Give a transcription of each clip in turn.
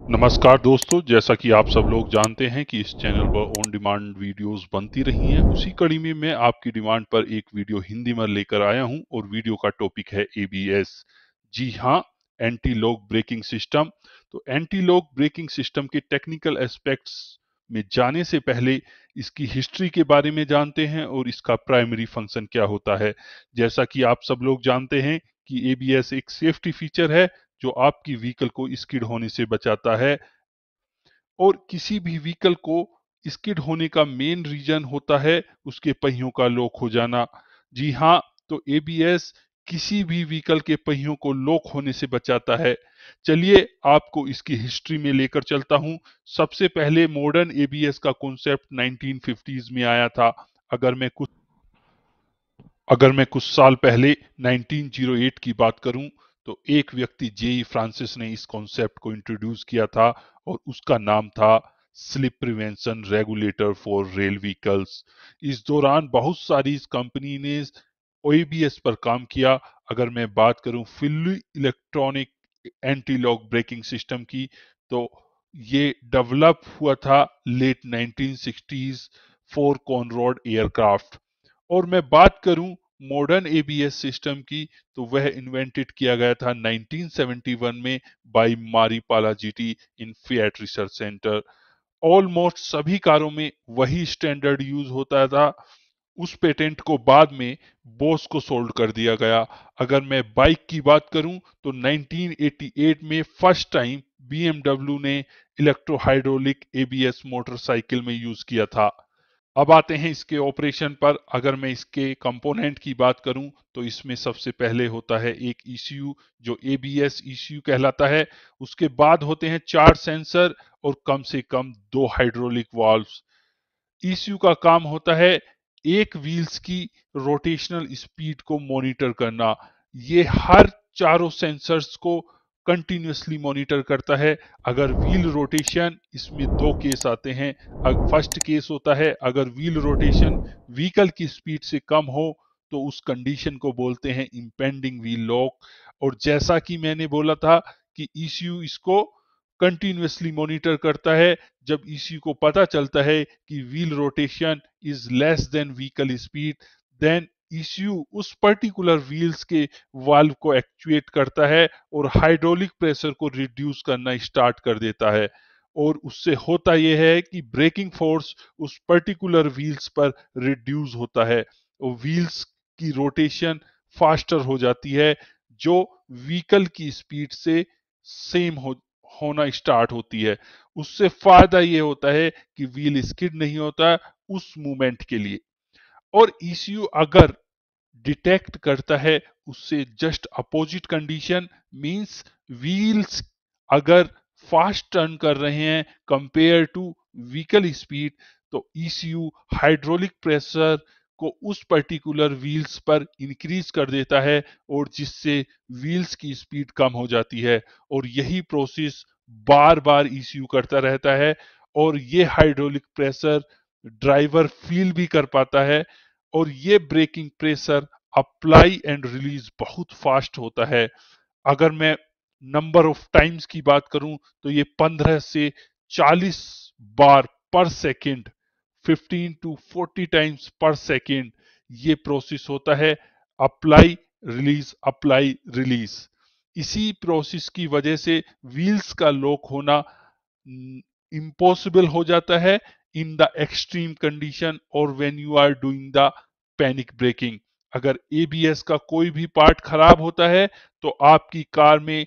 नमस्कार दोस्तों, जैसा कि आप सब लोग जानते हैं कि इस चैनल पर ऑन डिमांड वीडियोस बनती रही हैं। उसी कड़ी में मैं आपकी डिमांड पर एक वीडियो हिंदी में लेकर आया हूं और वीडियो का टॉपिक है एबीएस। जी हां, एंटी लॉक ब्रेकिंग सिस्टम। तो एंटी लॉक ब्रेकिंग सिस्टम के टेक्निकल एस्पेक्ट्स में जाने से पहले इसकी हिस्ट्री के बारे में जानते हैं और इसका प्राइमरी फंक्शन क्या होता है। जैसा कि आप सब लोग जानते हैं कि एबीएस एक सेफ्टी फीचर है जो आपकी व्हीकल को स्किड होने से बचाता है। और किसी भी व्हीकल को स्किड होने का मेन रीजन होता है उसके पहियों का लॉक हो जाना। जी हाँ, तो एबीएस किसी भी व्हीकल के पहियों को लॉक होने से बचाता है। चलिए आपको इसकी हिस्ट्री में लेकर चलता हूं। सबसे पहले मॉडर्न एबीएस का कॉन्सेप्ट 1950s में आया था। अगर मैं कुछ अगर मैं कुछ साल पहले 1908 की बात करूं तो एक व्यक्ति जेई फ्रांसिस ने इस कॉन्सेप्ट को इंट्रोड्यूस किया था और उसका नाम था slip prevention regulator for rail vehicles. इस दौरान बहुत सारी इस कंपनी ने ओएबीएस पर काम किया। अगर मैं बात करूं fully electronic anti lock braking system की, तो ये डेवलप हुआ था late 1960s for Conrad aircraft. और मैं बात करूं मॉडर्न एबीएस सिस्टम की, तो वह इन्वेंटेड किया गया था 1971 में बाय मारीपाला जीटी इन फिएट रिसर्च सेंटर। ऑलमोस्ट सभी कारों में वही स्टैंडर्ड यूज होता था। उस पेटेंट को बाद में बोस को सोल्ड कर दिया गया। अगर मैं बाइक की बात करूं तो 1988 में फर्स्ट टाइम बीएमडब्ल्यू ने इलेक्ट्रो हाइड्रोलिक एबीएस मोटरसाइकिल में यूज किया था। अब आते हैं इसके ऑपरेशन पर। अगर मैं इसके कंपोनेंट की बात करूं तो इसमें सबसे पहले होता है एक ईसीयू जो एबीएस ईसीयू कहलाता है। उसके बाद होते हैं 4 सेंसर और कम से कम 2 हाइड्रोलिक वाल्व्स। ईसीयू का काम होता है एक व्हील्स की रोटेशनल स्पीड को मॉनिटर करना। ये हर चारों सेंसर्स को कंटिन्यूअसली मॉनिटर करता है। अगर व्हील रोटेशन, इसमें दो केस आते हैं। फर्स्ट केस होता है अगर व्हील रोटेशन व्हीकल की स्पीड से कम हो तो उस कंडीशन को बोलते हैं इंपेंडिंग व्हील लॉक। और जैसा कि मैंने बोला था कि ईसीयू इसको कंटिन्यूअसली मॉनिटर करता है। जब ईसीयू को पता चलता है कि wheel rotation is less than vehicle speed, then ECU उस पर्टिकुलर व्हील्स के वाल्व को एक्चुएट करता है और हाइड्रोलिक प्रेशर को रिड्यूस करना स्टार्ट कर देता है। और उससे होता यह है कि ब्रेकिंग फोर्स उस पर्टिकुलर व्हील्स पर रिड्यूस होता है और व्हील्स की रोटेशन फास्टर हो जाती है जो व्हीकल की स्पीड से सेम होना स्टार्ट होती है। उससे फायदा ये होता है कि व्हील स्किड नहीं होता उस मूवमेंट के लिए। और ईसीयू अगर डिटेक्ट करता है उससे just opposite condition, means wheels अगर फास्ट टर्न कर रहे हैं कंपेयर टू व्हीकल स्पीड, तो ईसीयू हाइड्रोलिक प्रेशर को उस पर्टिकुलर व्हील्स पर इंक्रीज कर देता है और जिससे व्हील्स की स्पीड कम हो जाती है। और यही प्रोसेस बार बार ईसीयू करता रहता है और ये हाइड्रोलिक प्रेशर ड्राइवर फील भी कर पाता है। और ये braking pressure apply and release बहुत फास्ट होता है। अगर मैं नंबर ऑफ टाइम्स की बात करूं तो ये 15 से 40 बार पर सेकंड, 15 टू 40 टाइम्स पर सेकंड ये प्रोसेस होता है। Apply release. इसी प्रोसेस की वजह से व्हील्स का लॉक होना इम्पॉसिबल हो जाता है इन द एक्सट्रीम कंडीशन और when you are doing the panic braking. अगर एबीएस का कोई भी पार्ट खराब होता है तो आपकी कार में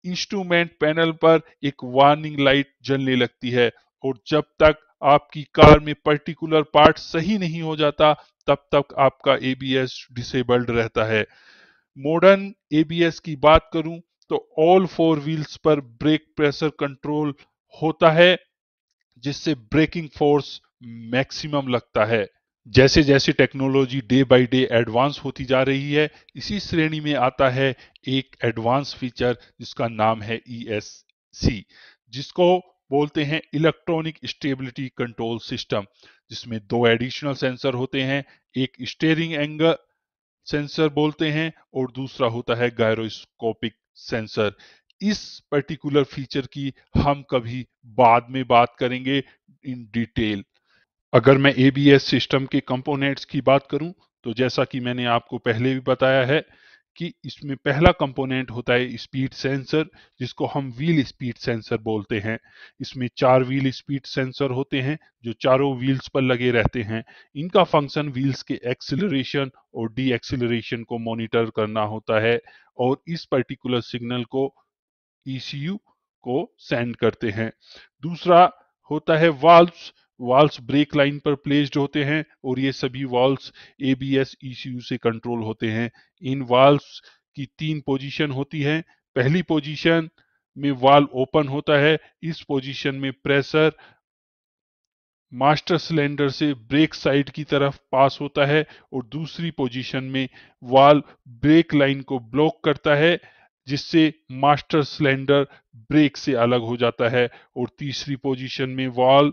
इंस्ट्रूमेंट पैनल पर एक वार्निंग लाइट जलने लगती है। और जब तक आपकी कार में पर्टिकुलर पार्ट सही नहीं हो जाता तब तक आपका एबीएस डिसेबल्ड रहता है। मॉडर्न एबीएस की बात करूं तो ऑल फोर व्हील्स पर ब्रेक प्रेशर कंट्रोल होता है जिससे ब्रेकिंग फोर्स मैक्सिमम लगता है। जैसे जैसे technology day by day advance होती जा रही है, इसी श्रेणी में आता है एक एडवांस फीचर जिसका नाम है ईएससी, जिसको बोलते हैं इलेक्ट्रॉनिक स्टेबिलिटी कंट्रोल सिस्टम, जिसमें दो एडिशनल सेंसर होते हैं। एक स्टीयरिंग एंगल सेंसर बोलते हैं और दूसरा होता है गायरोस्कोपिक सेंसर। इस पर्टिकुलर फीचर की हम कभी बाद में बात करेंगे इन डिटेल। अगर मैं ABS सिस्टम के कंपोनेंट्स की बात करूं तो जैसा कि मैंने आपको पहले भी बताया है कि इसमें पहला कंपोनेंट होता है स्पीड सेंसर, जिसको हम व्हील स्पीड सेंसर बोलते हैं। इसमें 4 व्हील स्पीड सेंसर होते हैं जो चारों व्हील्स पर लगे रहते हैं। इनका फंक्शन व्हील्स के एक्सिलरेशन और डी एक्सिलरेशन को मॉनिटर करना होता है और इस पर्टिकुलर सिग्नल को ECU को सेंड करते हैं। दूसरा होता है वाल्व्स। वाल्व्स ब्रेक लाइन पर प्लेस्ड होते हैं और ये सभी वाल्व्स ABS ECU से कंट्रोल होते हैं। इन वाल्व्स की 3 पोजीशन होती है। पहली पोजीशन में वाल्व ओपन होता है। इस पोजीशन में प्रेशर मास्टर सिलेंडर से ब्रेक साइड की तरफ पास होता है और दूसरी पोजीशन में वाल्व ब्रेक लाइन को ब्लॉक करता है, जिससे मास्टर सिलेंडर ब्रेक से अलग हो जाता है और तीसरी पोजीशन में वाल्व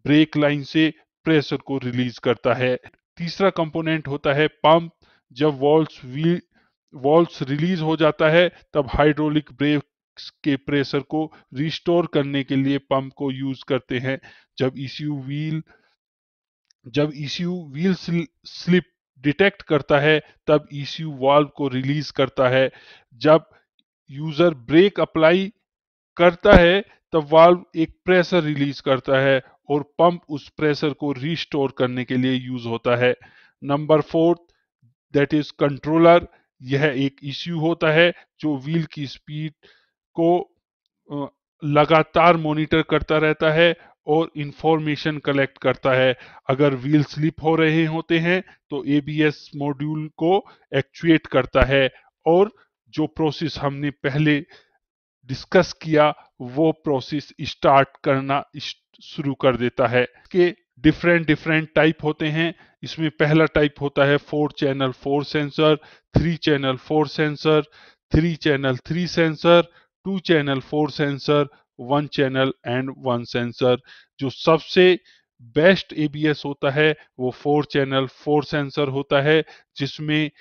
ब्रेक लाइन से प्रेशर को रिलीज करता है। तीसरा कंपोनेंट होता है पंप। जब वॉल्व्स रिलीज हो जाता है तब हाइड्रोलिक ब्रेक के प्रेशर को रिस्टोर करने के लिए पंप को यूज करते हैं। जब ECU व्हील स्लिप डिटेक्ट करता है तब ECU वाल्व को रिलीज करता है। जब यूजर ब्रेक अप्लाई करता है तब वाल्व एक प्रेशर रिलीज करता है और पंप उस प्रेशर को रिस्टोर करने के लिए यूज होता है। Number 4 that is controller. यह एक इश्यू होता है जो व्हील की स्पीड को लगातार मॉनिटर करता रहता है और इंफॉर्मेशन कलेक्ट करता है। अगर व्हील स्लिप हो रहे होते हैं तो ABS मॉड्यूल को एक्चुएट करता है और जो प्रोसेस हमने पहले डिस्कस किया वो प्रोसेस स्टार्ट करना शुरू कर देता है। इसके डिफरेंट डिफरेंट टाइप होते हैं। इसमें पहला टाइप होता है 4 channel 4 sensor, 3 channel 4 sensor, 3 channel 3 sensor, 2 channel 4 sensor, 1 channel and 1 sensor. जो सबसे बेस्ट ABS होता है वो 4 चैनल 4 सेंसर होता है, जिसमें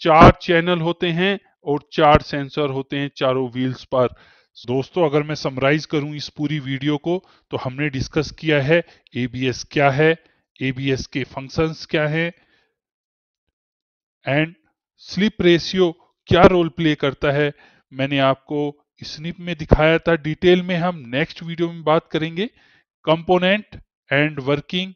4 चैनल होते हैं और 4 सेंसर होते हैं चारों व्हील्स पर। दोस्तों, अगर मैं समराइज करूं इस पूरी वीडियो को तो हमने डिस्कस किया है ABS क्या है, ABS के फंक्शंस क्या है एंड स्लिप रेशियो क्या रोल प्ले करता है। मैंने आपको स्निप में दिखाया था। डिटेल में हम नेक्स्ट वीडियो में बात करेंगे। Component and working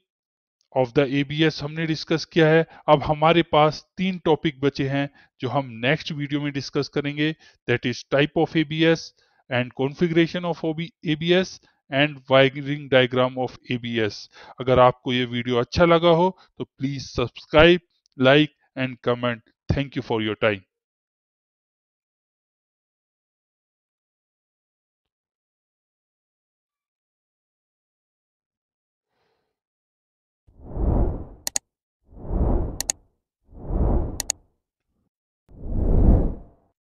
of the ABS हमने डिस्कस किया है। अब हमारे पास 3 टॉपिक बचे हैं जो हम नेक्स्ट वीडियो में डिस्कस करेंगे। That is type of ABS and configuration of ABS and wiring diagram of ABS। अगर आपको ये वीडियो अच्छा लगा हो तो please subscribe, like and comment. Thank you for your time.